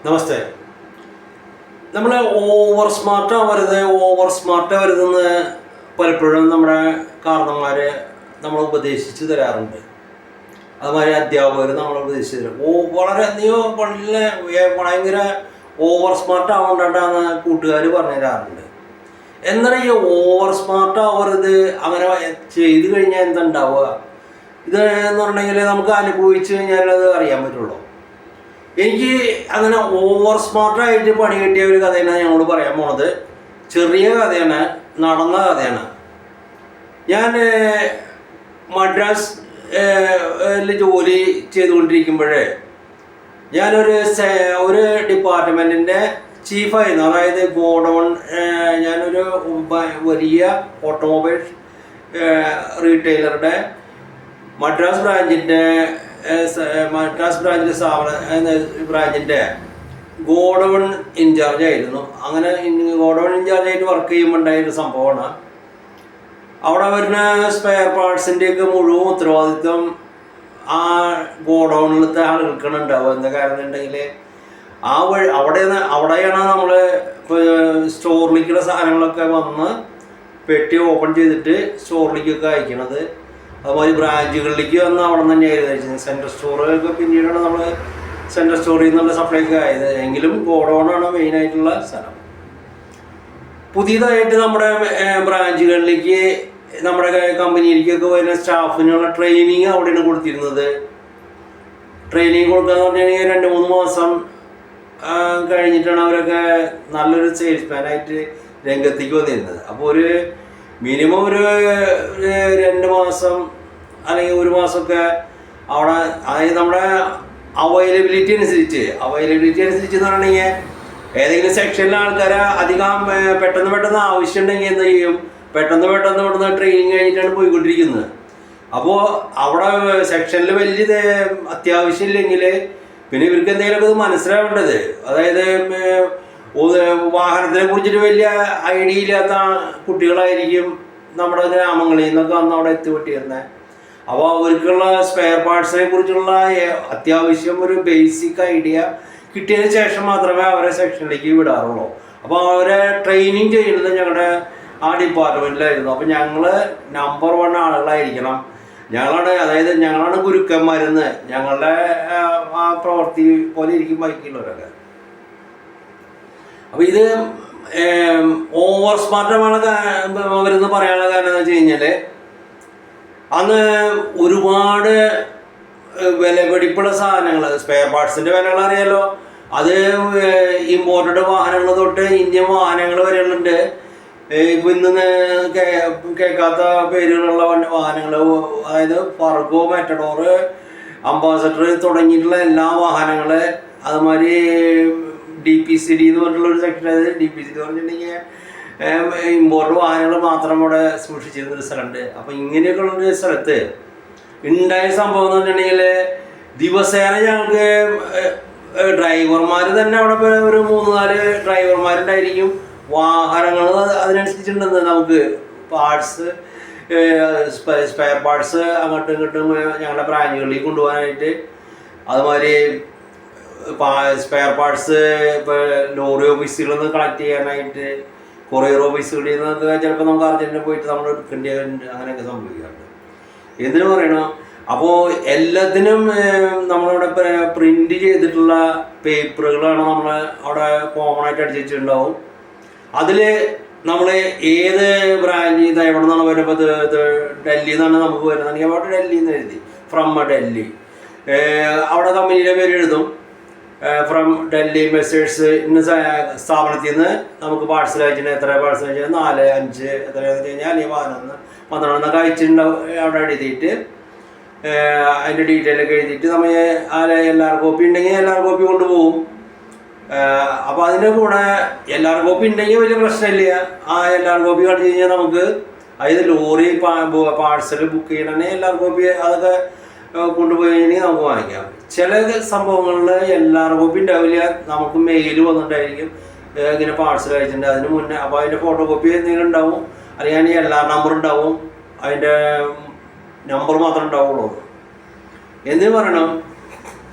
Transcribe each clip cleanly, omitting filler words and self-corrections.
നമസ്തേ. നമ്മൾ ഓവർ സ്മാർട്ടാവരുതെന്ന് പലപ്പോഴും നമ്മുടെ കാരണന്മാർ നമ്മളെ ഉപദേശിച്ച് തരാറുണ്ട്. അതുമാതിരി അധ്യാപകർ നമ്മളെ ഉപദേശിച്ച് തരും. ഭയങ്കര ഓവർ സ്മാർട്ട് ആവേണ്ടതാണെന്ന് കൂട്ടുകാർ പറഞ്ഞു തരാറുണ്ട്. എന്നാൽ ഈ ഓവർ സ്മാർട്ട് ആവരുത് അങ്ങനെ ചെയ്ത് കഴിഞ്ഞാൽ എന്തുണ്ടാവുക? ഇത് എന്ന് പറഞ്ഞെങ്കിൽ നമുക്ക് അനുഭവിച്ച് കഴിഞ്ഞാൽ അത് അറിയാൻ പറ്റുള്ളൂ. എനിക്ക് അങ്ങനെ ഓവർ സ്മാർട്ടായിട്ട് പണി കിട്ടിയ ഒരു കഥയാണ് ഞങ്ങളോട് പറയാൻ പോണത്. ചെറിയ കഥയാണ്, നടന്ന കഥയാണ്. ഞാൻ മദ്രാസ് ജോലി ചെയ്തുകൊണ്ടിരിക്കുമ്പോഴേ ഒരു ഡിപ്പാർട്ട്മെൻറ്റിൻ്റെ ചീഫായിരുന്നു. അതായത് ഗോഡൗൺ, ഞാനൊരു വലിയ ഓട്ടോമൊബൈൽ റീറ്റെയിലറുടെ മദ്രാസ് ബ്രാഞ്ചിൻ്റെ ബ്രാഞ്ചിൻ്റെ ഗോഡൗൺ ഇൻചാർജ് ആയിരുന്നു. അങ്ങനെ ഗോഡൗൺ ഇൻചാർജായിട്ട് വർക്ക് ചെയ്യുമ്പോൾ ഉണ്ടായൊരു സംഭവമാണ്. അവിടെ വരുന്ന സ്പെയർ പാർട്സിൻ്റെയൊക്കെ മുഴുവൻ ഉത്തരവാദിത്വം ആ ഗോഡൗണിലത്തെ ആളുകൾക്കാണ് ഉണ്ടാവുക. എന്താ കാരണം എന്നുണ്ടെങ്കിൽ അവിടെയാണ് നമ്മൾ ഇപ്പോൾ സ്റ്റോറിലേക്കുള്ള സാധനങ്ങളൊക്കെ വന്ന് പെട്ടി ഓപ്പൺ ചെയ്തിട്ട് സ്റ്റോറിലേക്കൊക്കെ അയക്കണത്. അതുമാതിരി ബ്രാഞ്ചുകളിലേക്ക് വന്ന് അവിടെ നിന്ന് തന്നെയായിരുന്നു അയച്ചത്. സെൻട്രൽ സ്റ്റോറുകൾക്ക് പിന്നീടാണ് നമ്മൾ സെൻട്രൽ സ്റ്റോറിൽ നിന്നുള്ള സപ്ലൈക്ക് ആയത്. എങ്കിലും ഗോഡൗണാണ് മെയിനായിട്ടുള്ള സ്ഥലം. പുതിയതായിട്ട് നമ്മുടെ ബ്രാഞ്ചുകളിലേക്ക്, നമ്മുടെ കമ്പനിയിലേക്കൊക്കെ വരുന്ന സ്റ്റാഫിനുള്ള ട്രെയിനിങ് അവിടെയാണ് കൊടുത്തിരുന്നത്. ട്രെയിനിങ് കൊടുക്കാന്ന് പറഞ്ഞു കഴിഞ്ഞാൽ 2-3 മാസം കഴിഞ്ഞിട്ടാണ് അവരൊക്കെ നല്ലൊരു സെയിൽസ്മാനായിട്ട് രംഗത്തേക്ക് വന്നിരുന്നത്. അപ്പോൾ ഒരു മിനിമം ഒരു 2 മാസം അല്ലെങ്കിൽ 1 മാസമൊക്കെ അവിടെ, അതായത് നമ്മുടെ അവൈലബിലിറ്റി അനുസരിച്ച് എന്ന് പറഞ്ഞിട്ടുണ്ടെങ്കിൽ ഏതെങ്കിലും സെക്ഷനിലെ ആൾക്കാരെ അധികം പെട്ടെന്ന് ആവശ്യം ഉണ്ടെങ്കിൽ എന്ത് ചെയ്യും, പെട്ടെന്ന് ഇവിടുന്ന് ട്രെയിനിങ് കഴിഞ്ഞിട്ടാണ് പോയിക്കൊണ്ടിരിക്കുന്നത്. അപ്പോൾ അവിടെ സെക്ഷനിൽ വലിയ അത്യാവശ്യം ഇല്ലെങ്കിൽ പിന്നെ ഇവർക്ക് എന്തെങ്കിലുമൊക്കെ ഇത് മനസ്സിലാവേണ്ടത്. അതായത് വാഹനത്തിനെ കുറിച്ചിട്ട് വലിയ ഐഡിയ ഇല്ലാത്ത കുട്ടികളായിരിക്കും നമ്മുടെ ഗ്രാമങ്ങളിൽ നിന്നൊക്കെ അന്ന് അവിടെ എത്തിപ്പെട്ടിരുന്നത്. അപ്പോൾ അവർക്കുള്ള സ്പെയർ പാർട്സിനെ കുറിച്ചുള്ള അത്യാവശ്യം ഒരു ബേസിക് ഐഡിയ കിട്ടിയതിന് ശേഷം മാത്രമേ അവരെ സെക്ഷനിലേക്ക് വിടാറുള്ളൂ. അപ്പോൾ അവരെ ട്രെയിനിങ് ചെയ്യുന്നത് ഞങ്ങളുടെ ആ ഡിപ്പാർട്ട്മെൻറ്റിലായിരുന്നു. അപ്പോൾ ഞങ്ങൾ നമ്പർ 1 ആളുകളായിരിക്കണം. ഞങ്ങളാണ് ഗുരുക്കന്മാരെന്ന് ഞങ്ങളുടെ ആ പ്രവൃത്തി പോലെ ഇരിക്കും ബാക്കിയുള്ളവരൊക്കെ. അപ്പോൾ ഇത് ഓവർ സ്മാർട്ടമാണ് അവരെന്ന് പറയാനുള്ള കാരണം എന്ന് വെച്ച് കഴിഞ്ഞാൽ, അന്ന് ഒരുപാട് വിലപിടിപ്പുള്ള സാധനങ്ങൾ, സ്പെയർ പാർട്സിൻ്റെ വിലകൾ അറിയാലോ. അത് ഇമ്പോർട്ടഡ് വാഹനങ്ങൾ തൊട്ട് ഇന്ത്യൻ വാഹനങ്ങൾ വരെയുണ്ട്. ഇപ്പം ഇന്ന് കേൾക്കാത്ത പേരുകളുള്ള വാഹനങ്ങൾ, അതായത് ഫർഗോ, മെറ്റഡോർ, അംബാസഡർ തുടങ്ങിയിട്ടുള്ള എല്ലാ വാഹനങ്ങൾ, അതുമാതിരി DPCD എന്ന് പറഞ്ഞിട്ടുള്ളൊരു സെക്ഷൻ. അതായത് DPCD എന്ന് പറഞ്ഞിട്ടുണ്ടെങ്കിൽ ഇമ്പോർട്ട് വാഹനങ്ങൾ മാത്രം ഇവിടെ സൂക്ഷിച്ചിരുന്നൊരു സ്ഥലമുണ്ട്. അപ്പോൾ ഇങ്ങനെയൊക്കെ ഉള്ളൊരു സ്ഥലത്ത് ഉണ്ടായ സംഭവം എന്ന് പറഞ്ഞിട്ടുണ്ടെങ്കിൽ ദിവസേന ഞങ്ങൾക്ക് ഡ്രൈവർമാർ തന്നെ അവിടെ ഒരു 3-4 ഡ്രൈവർമാരുണ്ടായിരിക്കും. വാഹനങ്ങൾ അതിനനുസരിച്ചിട്ടുണ്ടെന്ന് നമുക്ക് പാർട്സ്, സ്പെയർ പാർട്സ് അങ്ങോട്ടും ഇങ്ങോട്ടും ഞങ്ങളുടെ ബ്രാഞ്ചുകളിലേക്ക് കൊണ്ടുപോകാനായിട്ട്, അതുമാതിരി സ്പെയർ പാർട്സ് ഇപ്പോൾ ലോറി ഓഫീസുകളിൽ നിന്ന് കളക്ട് ചെയ്യാനായിട്ട്, കൊറിയർ ഓഫീസുകളിൽ നിന്നൊക്കെ ചിലപ്പോൾ നമുക്ക് അർജൻറ്റിന് പോയിട്ട് നമ്മൾ എടുക്കേണ്ടതുണ്ട്. അങ്ങനെയൊക്കെ സംഭവിക്കാറുണ്ട്. എന്തിനു പറയണം, അപ്പോൾ എല്ലാത്തിനും നമ്മളിവിടെ പ്രിൻ്റ് ചെയ്തിട്ടുള്ള പേപ്പറുകളാണ് നമ്മൾ അവിടെ കോമൺ ആയിട്ട് അടിച്ച് വെച്ചിട്ടുണ്ടാവും. അതിൽ നമ്മൾ ഏത് ബ്രാഞ്ച് എവിടെ നിന്നാണ് വരുമ്പോൾ, ഡൽഹിയിൽ നിന്നാണ് നമുക്ക് വരുന്നതെങ്കിൽ അവിടെ ഡൽഹിയിൽ നിന്ന് എഴുതി ഫ്രം ഡൽഹി, അവിടെ കമ്പനിയുടെ പേര് എഴുതും. ഫ്രം ഡൽഹി മെസ്സേഴ്സ് ഇന്ന സ്ഥാപനത്തിൽ നിന്ന് നമുക്ക് പാഴ്സൽ അയച്ചിട്ട് എത്ര പാഴ്സൽ അയച്ചാൽ 4, 5 എത്ര വെച്ച് കഴിഞ്ഞാൽ അല്ലെങ്കിൽ 11, 12 അയച്ചിട്ടുണ്ടാവും. അവിടെ എഴുതിയിട്ട് അതിൻ്റെ ഡീറ്റെയിലൊക്കെ എഴുതിയിട്ട് നമ്മൾ LR കോപ്പി ഉണ്ടെങ്കിൽ LR കോപ്പി കൊണ്ടുപോകും. അപ്പോൾ അതിൻ്റെ കൂടെ LR കോപ്പി ഉണ്ടെങ്കിൽ വലിയ പ്രശ്നമില്ല. ആ LR കോപ്പി കാണിച്ചു കഴിഞ്ഞാൽ നമുക്ക്, അതായത് ലോറി പാഴ്സൽ ബുക്ക് ചെയ്യണമെങ്കിൽ LR കോപ്പി അതൊക്കെ കൊണ്ടുപോയി കഴിഞ്ഞാൽ നമുക്ക് വാങ്ങിക്കാം. ചില സംഭവങ്ങളിൽ LR കോപ്പി ഉണ്ടാവില്ല, നമുക്ക് മെയിൽ വന്നിട്ടായിരിക്കും ഇങ്ങനെ പാഴ്സൽ അയച്ചിട്ടുണ്ട് അതിന് മുന്നേ. അപ്പോൾ അതിൻ്റെ ഫോട്ടോ കോപ്പി എന്തെങ്കിലും ഉണ്ടാവും, അല്ലെങ്കിൽ LR നമ്പർ ഉണ്ടാവും, അതിൻ്റെ നമ്പർ മാത്രമേ ഉണ്ടാവുള്ളൂ. എന്തിനു പറയണം,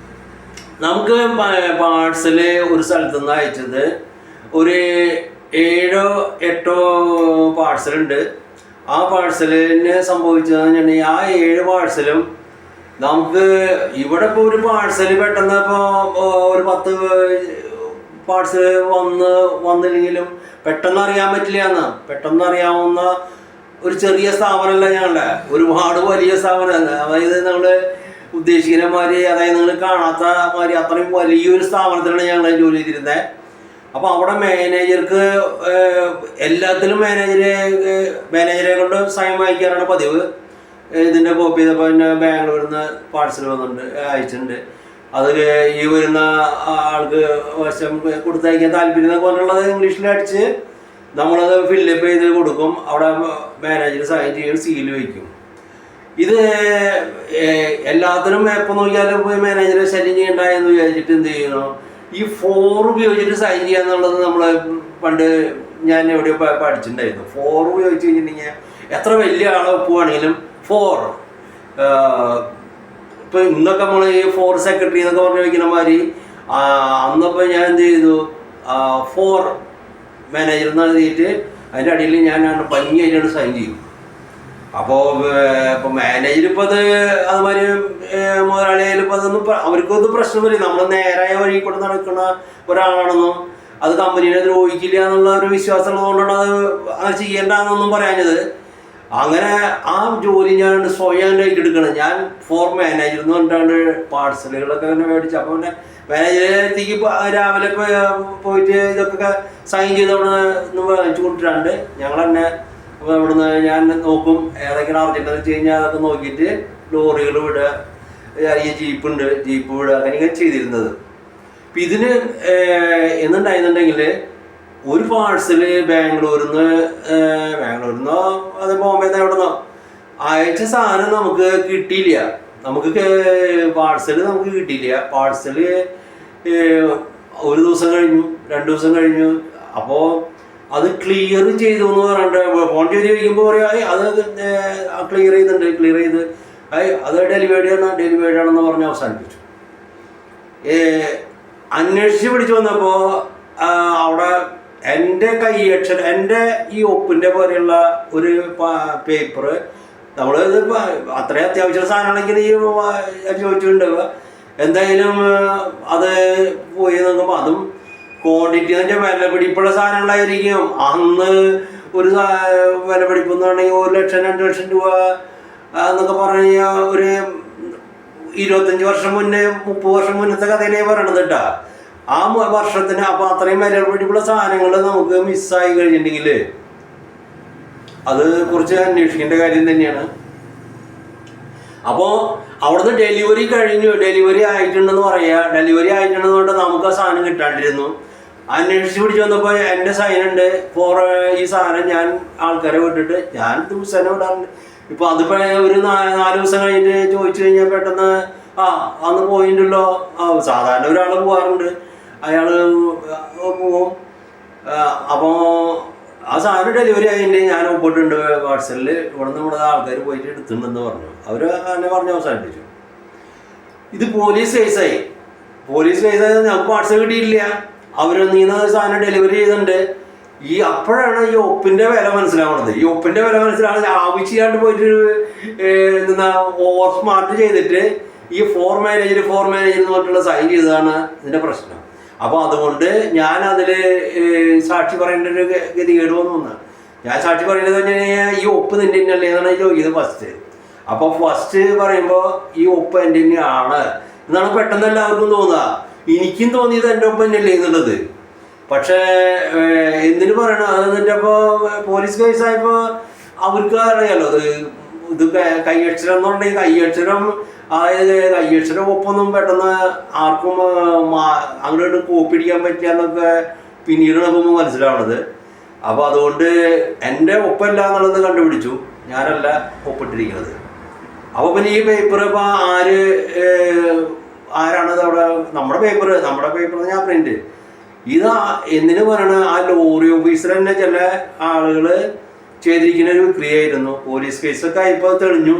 നമുക്ക് പാഴ്സല് ഒരു സ്ഥലത്തു നിന്ന് അയച്ചത് ഒരു 7-8 പാഴ്സലുണ്ട്. ആ പാഴ്സലിന് സംഭവിച്ചതെന്ന് വെച്ചിട്ടുണ്ടെങ്കിൽ ആ 7 പാഴ്സലും നമുക്ക് ഇവിടെ ഇപ്പോൾ ഒരു പാഴ്സല് പെട്ടെന്ന് ഇപ്പോൾ ഒരു 10 പാഴ്സൽ വന്നില്ലെങ്കിലും പെട്ടെന്ന് അറിയാൻ പറ്റില്ല എന്ന്. പെട്ടെന്ന് അറിയാവുന്ന ഒരു ചെറിയ സ്ഥാപനമല്ല ഞങ്ങളുടെ, ഒരുപാട് വലിയ സ്ഥാപനം. അതായത് നമ്മൾ ഉദ്ദേശിക്കുന്ന മാതിരി, അതായത് നിങ്ങൾ കാണാത്ത മാതിരി അത്രയും വലിയൊരു സ്ഥാപനത്തിലാണ് ഞങ്ങൾ ജോലി ചെയ്തിരുന്നത്. അപ്പോൾ അവിടെ മാനേജർക്ക് എല്ലാത്തിലും മാനേജരെ കൊണ്ട് സൈൻ വായിക്കാനാണ് പതിവ്. ഇതിൻ്റെ കോപ്പി ചെയ്തപ്പോൾ പിന്നെ ബാംഗ്ലൂരിൽ നിന്ന് പാഴ്സൽ വന്നിട്ടുണ്ട്, അയച്ചിട്ടുണ്ട്. അത് ഈ വരുന്ന ആൾക്ക് വശം കൊടുത്തയക്കാൻ താല്പര്യം എന്നൊക്കെ പറഞ്ഞുള്ളത് ഇംഗ്ലീഷിൽ അടിച്ച് നമ്മളത് ഫില്ലപ്പ് ചെയ്ത് കൊടുക്കും. അവിടെ മാനേജർ സൈൻ ചെയ്യും, സീൽ വയ്ക്കും. ഇത് എല്ലാത്തിനും എപ്പോൾ നോക്കിയാലും പോയി മാനേജറെ ശല്യം ചെയ്യണ്ടെന്ന് വിചാരിച്ചിട്ട് എന്ത് ചെയ്യണം, ഈ 4 ഉപയോഗിച്ചിട്ട് സൈൻ ചെയ്യാന്നുള്ളത് നമ്മൾ പണ്ട് ഞാൻ എവിടെയോ പഠിച്ചിട്ടുണ്ടായിരുന്നു. 4 ഉപയോഗിച്ച് കഴിഞ്ഞിട്ടുണ്ടെങ്കിൽ എത്ര വലിയ ആളെ ഒപ്പുവാണെങ്കിലും 4. ഇപ്പം ഇന്നൊക്കെ നമ്മൾ ഈ 4 സെക്രട്ടറി എന്നൊക്കെ പറഞ്ഞ് വയ്ക്കുന്ന മാതിരി അന്നപ്പോൾ ഞാൻ എന്ത് ചെയ്തു, 4 മാനേജർ എന്ന് എഴുതിയിട്ട് അതിൻ്റെ അടിയിൽ ഞാൻ ഭംഗിയായിട്ടാണ് സൈൻ ചെയ്യും. അപ്പോൾ ഇപ്പോൾ മാനേജർ ഇപ്പോൾ അതുമാതിരി മുതലാളിയായാലും ഇപ്പോൾ അതൊന്നും അവർക്കൊന്നും പ്രശ്നം വരില്ല. നമ്മൾ നേരായ വഴി കൂടെ നടക്കുന്ന ഒരാളാണെന്നും അത് കമ്പനീനെ ദ്രോഹിക്കില്ല എന്നുള്ള ഒരു വിശ്വാസം ഉള്ളതുകൊണ്ടാണ് അത് ചെയ്യേണ്ടതെന്നൊന്നും പറയാഞ്ഞത്. അങ്ങനെ ആ ജോലി ഞാൻ സ്വയം ഏറ്റെടുക്കണം. ഞാൻ 4 മാനേജർ എന്ന് പറഞ്ഞിട്ടാണ് പാഴ്സലുകളൊക്കെ അങ്ങനെ മേടിച്ചു. അപ്പോൾ പിന്നെ മാനേജറെത്തിക്ക് രാവിലെ പോയിട്ട് ഇതൊക്കെ സൈൻ ചെയ്തവിടെ വാങ്ങിച്ചു കൊണ്ടിട്ടാണ്ട് ഞങ്ങൾ തന്നെ ഇവിടുന്ന് ഞാൻ നോക്കും ഏതൊക്കെയാണ് അർജൻറ്റെന്ന് വെച്ച് കഴിഞ്ഞാൽ അതൊക്കെ നോക്കിയിട്ട് ലോറികൾ വിടുക, ഈ ജീപ്പ് വിടുക, അങ്ങനെയൊക്കെ ചെയ്തിരുന്നത്. അപ്പം ഇതിന് എന്നുണ്ടായിരുന്നുണ്ടെങ്കിൽ ഒരു പാഴ്സല് ബാംഗ്ലൂരിൽ നിന്നോ അത് ബോംബെന്ന് എവിടെ നിന്നോ അയച്ച സാധനം നമുക്ക് കിട്ടിയില്ല. നമുക്ക് പാഴ്സല് നമുക്ക് കിട്ടിയില്ല. പാഴ്സല് ഒരു ദിവസം കഴിഞ്ഞു, 2 ദിവസം കഴിഞ്ഞു. അപ്പോൾ അത് ക്ലിയർ ചെയ്തു എന്ന് പറഞ്ഞിട്ട് ഫോൺ ചെയ്ത് ചോദിക്കുമ്പോൾ പറയാം അത് ക്ലിയർ ചെയ്ത് അത് ഡെലിവേർഡ് ആണെന്ന് പറഞ്ഞ് അവസാനിപ്പിച്ചു. അന്വേഷിച്ച് പിടിച്ചു വന്നപ്പോൾ അവിടെ എൻ്റെ കൈയക്ഷരം, എൻ്റെ ഈ ഒപ്പിൻ്റെ പോലെയുള്ള ഒരു പേപ്പർ, നമ്മൾ ഇത് അത്രയും അത്യാവശ്യ സാധനമാണെങ്കിൽ ഈ ചോദിച്ചിട്ടുണ്ടാവുക. എന്തായാലും അത് പോയി നോക്കുമ്പോൾ അതും ക്വാണ്ടിറ്റി എന്ന് വെച്ചാൽ വിലപിടിപ്പുള്ള സാധനങ്ങളായിരിക്കും. അന്ന് ഒരു വിലപിടിപ്പ് എന്ന് പറഞ്ഞാൽ 1 ലക്ഷം 2 ലക്ഷം രൂപ എന്നൊക്കെ പറഞ്ഞു കഴിഞ്ഞാൽ ഒരു 25 വർഷം മുന്നേ 30 വർഷം മുന്നത്തെ കഥയിലേ പറയണത് കേട്ടോ. ആ വർഷത്തിന് അപ്പോൾ അത്രയും വിലപിടിപ്പുള്ള സാധനങ്ങൾ നമുക്ക് മിസ്സായി കഴിഞ്ഞിട്ടുണ്ടെങ്കിൽ അത് കുറിച്ച് അന്വേഷിക്കേണ്ട കാര്യം തന്നെയാണ്. അപ്പോൾ അവിടുന്ന് ഡെലിവറി ആയിട്ടുണ്ടെന്ന് പറയുക. ഡെലിവറി ആയിട്ടുണ്ടെന്ന് പറഞ്ഞാൽ നമുക്ക് ആ സാധനം കിട്ടാണ്ടിരുന്നു. അന്വേഷിച്ച് പിടിച്ച് വന്നപ്പോൾ എൻ്റെ സൈനുണ്ട് ഈ സാധനം ഞാൻ ആൾക്കാരെ വിട്ടിട്ട് ഞാൻ ദിവസേന വിടാറുണ്ട്. ഇപ്പോൾ അതിപ്പോൾ ഒരു 4 ദിവസം കഴിഞ്ഞിട്ട് ചോദിച്ചു കഴിഞ്ഞാൽ പെട്ടെന്ന് അന്ന് പോയിട്ടുണ്ടല്ലോ. സാധാരണ ഒരാൾ പോകാറുണ്ട്, അയാൾ പോവും. അപ്പോൾ ആ സാധനം ഡെലിവറി ആയിട്ട് ഞാൻ ഒപ്പിട്ടുണ്ട് വാട്സപ്പിൽ, ഇവിടെ ആൾക്കാർ പോയിട്ട് എടുത്തിട്ടുണ്ടെന്ന് പറഞ്ഞു. അവർ എന്നെ പറഞ്ഞ് അവസാനിപ്പിച്ചു. ഇത് പോലീസ് കേസായി ഞങ്ങൾക്ക് വാട്സപ്പ് കിട്ടിയില്ല. അവരൊന്നീന്ന് സാധനം ഡെലിവറി ചെയ്തിട്ടുണ്ട്. അപ്പോഴാണ് ഈ ഒപ്പിൻ്റെ വില മനസ്സിലാവുന്നത്. ഈ ഒപ്പിൻ്റെ വില മനസ്സിലാവുന്നത് ആവശ്യമായിട്ട് പോയിട്ട് എന്താ ഓവർ സ്മാർട്ട് ചെയ്തിട്ട് ഈ 4 മാനേജർ എന്ന് പറഞ്ഞിട്ടുള്ള സൈൻ ചെയ്തതാണ് ഇതിൻ്റെ പ്രശ്നം. അപ്പോൾ അതുകൊണ്ട് ഞാൻ അതിൽ സാക്ഷി പറയേണ്ട ഒരു ഗതികേട് വന്നു. ഞാൻ സാക്ഷി പറയുന്നത് കഴിഞ്ഞാൽ ഈ ഒപ്പ് നിൻ്റെ തന്നെയല്ലേ എന്നാണ് ചോദിക്കുന്നത് ഫസ്റ്റ്. അപ്പോൾ ഫസ്റ്റ് പറയുമ്പോൾ ഈ ഒപ്പ് എൻ്റെ തന്നെയാണ് എന്നാണ് പെട്ടെന്ന് എല്ലാവർക്കും തോന്നുക. എനിക്കും തോന്നിയത് എൻ്റെ ഒപ്പ് തന്നെയല്ലേ എന്നുള്ളത്. പക്ഷേ എന്തിനു പറയണം, അത് എന്നിട്ട് അപ്പോൾ പോലീസ് കേസായപ്പോൾ അവർക്ക് അറിയാലോ ഇത് കൈയക്ഷരം എന്ന് പറഞ്ഞിട്ടുണ്ടെങ്കിൽ കൈയക്ഷരം ഒപ്പൊന്നും പെട്ടെന്ന് ആർക്കും അങ്ങോട്ട് കോപ്പി അടിക്കാൻ പറ്റില്ല എന്നൊക്കെ പിന്നീട് നോക്കുമ്പോൾ മനസ്സിലാവണത്. അപ്പോൾ അതുകൊണ്ട് എൻ്റെ ഒപ്പല്ല എന്നുള്ളത് കണ്ടുപിടിച്ചു, ഞാനല്ല ഒപ്പിട്ടിരിക്കുന്നത്. അപ്പോൾ പിന്നെ ഈ പേപ്പർ ഇപ്പോൾ ആരാണത് അവിടെ നമ്മുടെ പേപ്പർ ഞാൻ പ്രിന്റ് ഇത് എന്തിനു പറയണ ആ ലോറി ഓഫീസർ തന്നെ ചില ആളുകൾ ചെയ്തിരിക്കുന്ന ഒരു ക്രിയ ആയിരുന്നു. പോലീസ് കേസൊക്കെ ഇപ്പോൾ തെളിഞ്ഞു.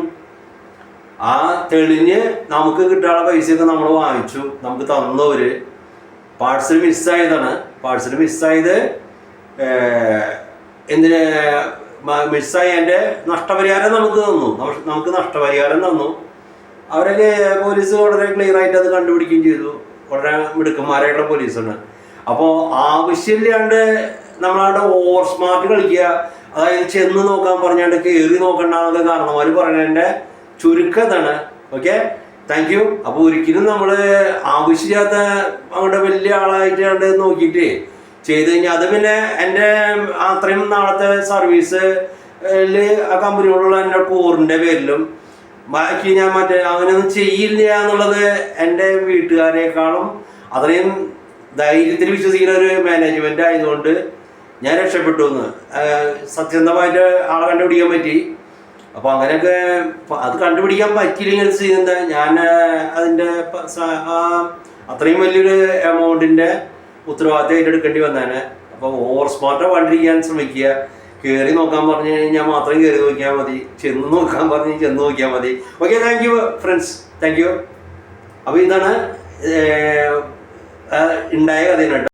ആ തെളിഞ്ഞ് നമുക്ക് കിട്ടാനുള്ള പൈസയൊക്കെ നമ്മൾ വാങ്ങിച്ചു, നമുക്ക് തന്നവര്. പാഴ്സൽ മിസ്സായതാണ്. പാഴ്സൽ മിസ്സായത് എന്തിന് മിസ്സായി എൻ്റെ നഷ്ടപരിഹാരം നമുക്ക് തന്നു. നമുക്ക് നഷ്ടപരിഹാരം തന്നു. അവരൊക്കെ പോലീസ് വളരെ ക്ലിയർ ആയിട്ട് അത് കണ്ടുപിടിക്കുകയും ചെയ്തു. വളരെ മിടുക്കന്മാരായിട്ടുള്ള പോലീസാണ്. അപ്പോൾ ആവശ്യമില്ലാണ്ട് നമ്മളവിടെ ഓവർ സ്മാർട്ട് കളിക്കുക, അതായത് ചെന്ന് നോക്കാൻ പറഞ്ഞാണ്ട് കയറി നോക്കണ്ടെന്നൊക്കെ കാരണവന്മാർ പറയുന്നതിൻ്റെ ചുരുക്കതാണ്. Okay, thank you. അപ്പോൾ ഒരിക്കലും നമ്മൾ ആവശ്യമില്ലാത്ത അങ്ങോട്ട് വലിയ ആളായിട്ട് കണ്ട് നോക്കിയിട്ട് ചെയ്ത് കഴിഞ്ഞാൽ അത് പിന്നെ എൻ്റെ അത്രയും നാളത്തെ സർവീസിൽ ആ കമ്പനിയോടുള്ള എൻ്റെ കൂറിൻ്റെ പേരിലും ബാക്കി ഞാൻ അങ്ങനെയൊന്നും ചെയ്യില്ല എന്നുള്ളത് എൻ്റെ വീട്ടുകാരേക്കാളും അത്രയും ധൈര്യത്തിൽ വിശ്വസിക്കുന്ന ഒരു മാനേജ്മെൻ്റ് ആയതുകൊണ്ട് ഞാൻ രക്ഷപ്പെട്ടു എന്ന് സത്യസന്ധമായിട്ട് ആളെ കണ്ടുപിടിക്കാൻ പറ്റി. അപ്പോൾ അങ്ങനെയൊക്കെ അത് കണ്ടുപിടിക്കാൻ പറ്റിയില്ലെങ്കിൽ ചെയ്യുന്നത് ഞാൻ അതിൻ്റെ അത്രയും വലിയൊരു എമൗണ്ടിൻ്റെ ഉത്തരവാദിത്തം ഏറ്റെടുക്കേണ്ടി വന്നേനെ. അപ്പോൾ ഓവർ സ്മാർട്ട് വണ്ടിരിക്കാൻ ശ്രമിക്കുക. കയറി നോക്കാൻ പറഞ്ഞു കഴിഞ്ഞാൽ മാത്രം കയറി നോക്കിയാൽ മതി, ചെന്ന് നോക്കാൻ പറഞ്ഞ് ചെന്ന് നോക്കിയാൽ മതി. Okay, thank you friends, thank you. അപ്പോൾ ഇതാണ് ഉണ്ടായ കഥയാണ് കേട്ടോ.